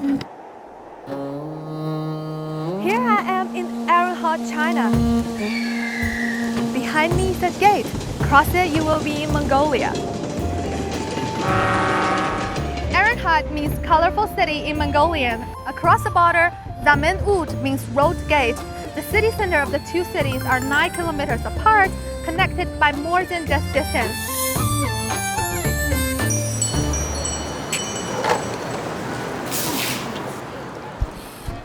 Here I am in Erenhard, China. Behind me is a gate. Cross it, you will be in Mongolia. Erenhard means colorful city in Mongolian. Across the border, Zamen-ud means road gate. The city center of the two cities are 9 kilometers apart, connected by more than just distance.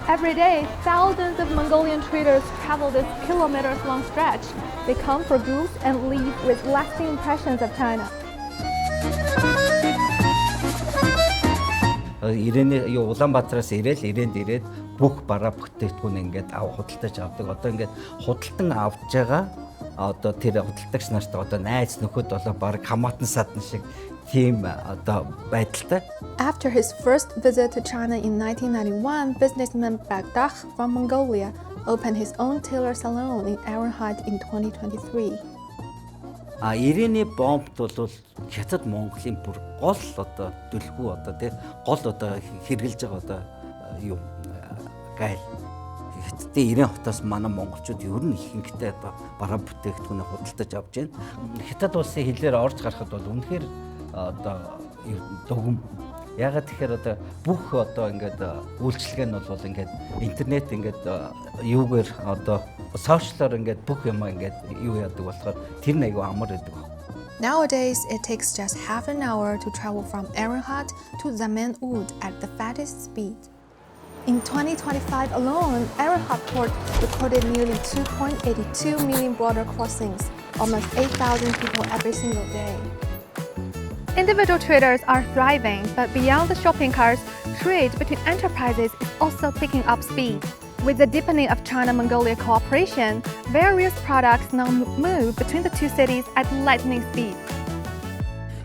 Every day, thousands of Mongolian traders travel this kilometers-long stretch. They come for goods and leave with lasting impressions of China. Ирээний Улаанбаатараас ирээд бүх бараа бүтээгдэхүүн ингээд худалдаж авдаг. Одоо ингээд худалдан авч байгаа одоо тэр худалдагч нартай одоо найз нөхөд болоо баг хамаатан садан шиг тийм одоо байдалтай. After his first visit to China in 1991, businessman Bagdad from Mongolia opened his own tailor salon in Erenhard in 2023. Ирээний бомбд бол хятад Монголын бүр гол одоо дүлхүү одоо тий гол одоо хэрглэж байгаа одоо юу гайл. Хятадын Ирээн хотоос манай монголчууд ер нь ихэнхдээ одоо бараа бүтээгдэхүүнээ худалдаж авч байна. Хятад улсын хилээр орж гарахад бол үнэхээр одоо дугум. Ягаад тэгэхээр одоо бүх одоо ингээд үйлчлэг нь бол ингээд интернет ингээд юугаар одоо сошиалар ингээд бүх юм ингээд юу яадаг болохоор тэр нэг амар байдаг. Nowadays, it takes just half an hour to travel from Erenhard to Zamen-ud at the fastest speed. In 2025 alone, Erenhard port recorded nearly 2.82 million border crossings, almost 8,000 people every single day. Individual traders are thriving, but beyond the shopping carts, trade between enterprises is also picking up speed. With the deepening of China-Mongolia cooperation, various products now move between the two cities at lightning speed.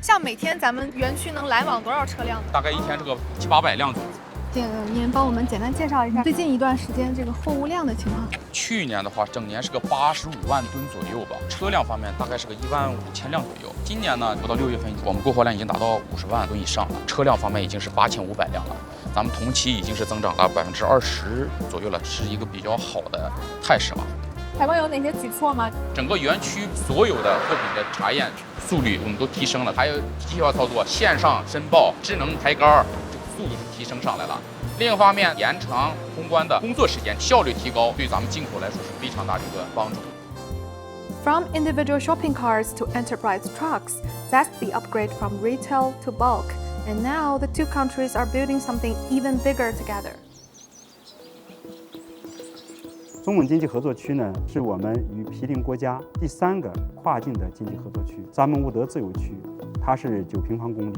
像每天咱们园区能来往多少车辆呢？大概一天这个700-800辆左右。您帮我们简单介绍一下最近一段时间这个货物量的情况。去年的话，整年是个85万吨左右吧，车辆方面大概是个15000辆左右。今年呢，不到6月份，我们购货量已经达到50万吨以上了，车辆方面已经是8500辆了。咱们同期已经是增长了20%左右了，是一个比较好的态势吧。海关有哪些举措吗？整个园区所有的货品的查验速率我们都提升了，还有机械化操作、线上申报、智能抬杆，这个速度是提升上来了。另一方面，延长通关的工作时间，效率提高，对咱们进口来说是非常大的一个帮助。From individual shopping carts to enterprise trucks, that's the upgrade from retail to bulk. And now the two countries are building something even bigger together. 中蒙经济合作区呢，是我们与毗邻国家第3个跨境的经济合作区。扎门乌德自由区，它是9平方公里，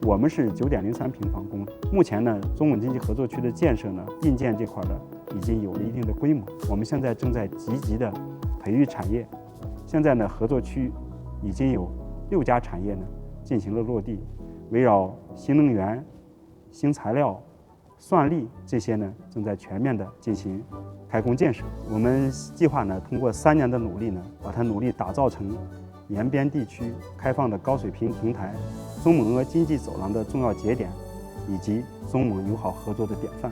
我们是9.03平方公里。目前呢，中蒙经济合作区的建设呢，硬件这块的已经有了一定的规模。我们现在正在积极的培育产业。现在呢，合作区已经有6家产业呢进行了落地，围绕新能源、新材料、算力这些呢，正在全面的进行开工建设。我们计划呢，通过3年的努力呢，把它努力打造成沿边地区开放的高水平平台、中蒙俄经济走廊的重要节点，以及中蒙友好合作的典范。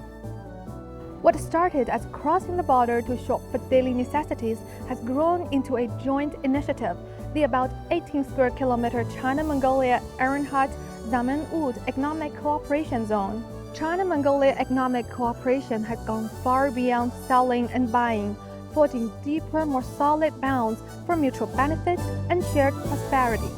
What started as crossing the border to shop for daily necessities has grown into a joint initiative, the about 18 square kilometer China-Mongolia Erenhard Zamen-ud Economic Cooperation Zone. China-Mongolia economic cooperation has gone far beyond selling and buying, forging deeper, more solid bonds for mutual benefit and shared prosperity.